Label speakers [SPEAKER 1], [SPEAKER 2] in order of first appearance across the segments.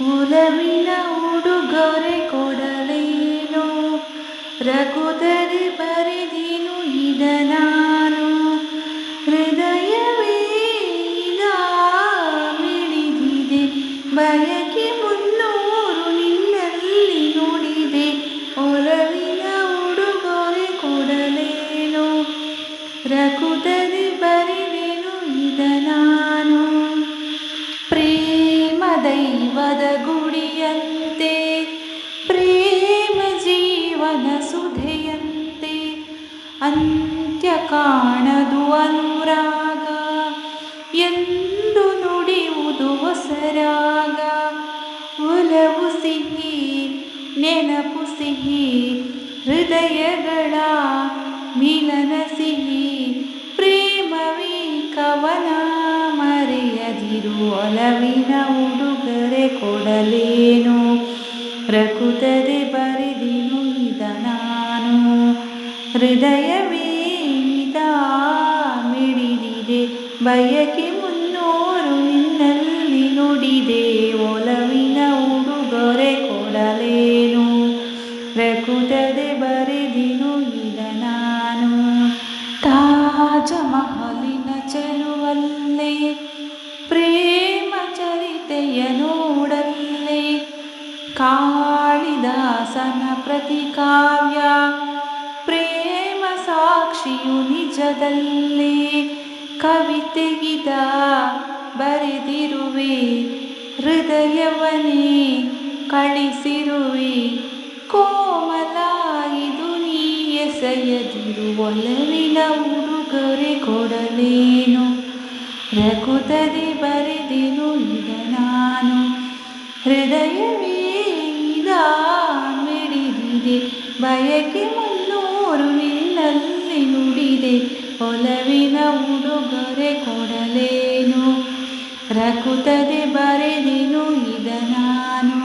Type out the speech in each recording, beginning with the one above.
[SPEAKER 1] ಒಲವಿನ ಉಡುಗೊರೆ ಕೊಡಲೇನು, ರಘುದರೆ ಬರೆದಿನು ಇದ ನಾನು. ಹೃದಯವೇ ಮಿಡಿದಿದೆ, ಬಯಕೆ ಮುನ್ನೂರು ನಿನ್ನಲ್ಲಿ ನುಡಿದೆ. ಒಲವಿನ ಉಡುಗೊರೆ ಕೊಡಲೇನು, ರಘುದರೆ ಬರೆದೆನು ಇದ ನಾನು. ಪ್ರೇಮ ದೈವದ ಗುಡಿಯಂತೆ, ಪ್ರೇಮ ಜೀವನ ಸುಧೆಯಂತೆ, ಅಂತ್ಯ ಕಾಣದು ಅನುರಾಗ, ಎಂದು ನುಡಿಯುವುದು ಹೊಸರಾಗ. ಒಲವು ಸಿಹಿ ನೆನಪು ಸಿಹಿ, ಹೃದಯಗಳ ಮಿಲನ ಸಿಹಿ. ಪ್ರೇಮವೇ ಕವನ ಮರೆಯದಿರು, ಒಲವಿನ ಉಡುಗೊರೆ ಕೊಡಲೇನು, ರಘುದರೆ ಬರೆದಿನು ಇದ ನಾನು. ಹೃದಯವೇ ಮಿಡಿದಿದೆ, ಬಯಕೆ ಮುನ್ನೂರು ನಿನ್ನಲ್ಲಿ ನುಡಿದೆ. ಒಲವಿನ ಉಡುಗೊರೆ ಕೊಡಲೇನು, ರಘುದರೆ ಬರೆದಿನು ಇದ ನಾನು. ತಾಜ ಮಹಲಿನ ಚೆಲುವಲ್ಲೇ, ಪ್ರೇಮ ಚರಿತೆಯ ನೋಡಲ್ಲೇ, ಕಾಳಿದಾಸನ ಪ್ರತಿಕಾವ್ಯ, ಪ್ರೇಮ ಸಾಕ್ಷಿಯು ನಿಜದಲ್ಲೇ. ಕವಿತೆಗಿದ ಬರೆದಿರುವೆ, ಹೃದಯವನೇ ಕಳಿಸಿರುವೆ. ಕೋಮಲ ಇದು ನೀ ಎಸೆಯದಿರು, ಒಲವಿನ ಉಡುಗೊರೆ ಕೊಡಲೇನು, ರಘುದರೆ ಬರೆದೆನು ಇದ ನಾನು. ಹೃದಯವೇ ಮಿಡಿದಿದೆ, ಬಯಕೆ ಮುನ್ನೂರು ನಿನ್ನಲ್ಲಿ ನುಡಿದೆ. ಒಲವಿನ ಉಡುಗೊರೆ ಕೊಡಲೇನು, ರಘುದರೆ ಬರೆದೆನು ಇದ ನಾನು.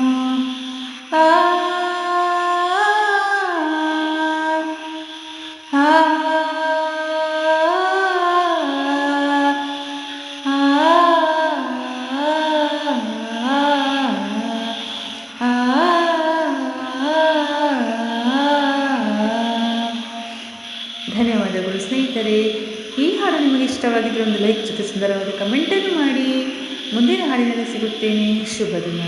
[SPEAKER 1] ಧನ್ಯವಾದಗಳು ಸ್ನೇಹಿತರೆ. ಈ ಹಾಡು ನಿಮಗೆ ಇಷ್ಟವಾಗಿದ್ದರೆ ಒಂದು ಲೈಕ್ ಜೊತೆ ಸುಂದರವಾದ ಕಮೆಂಟನ್ನು ಮಾಡಿ. ಮುಂದಿನ ಹಾಡಿನಲ್ಲಿ ಸಿಗುತ್ತೇನೆ. ಶುಭ ದಿನ.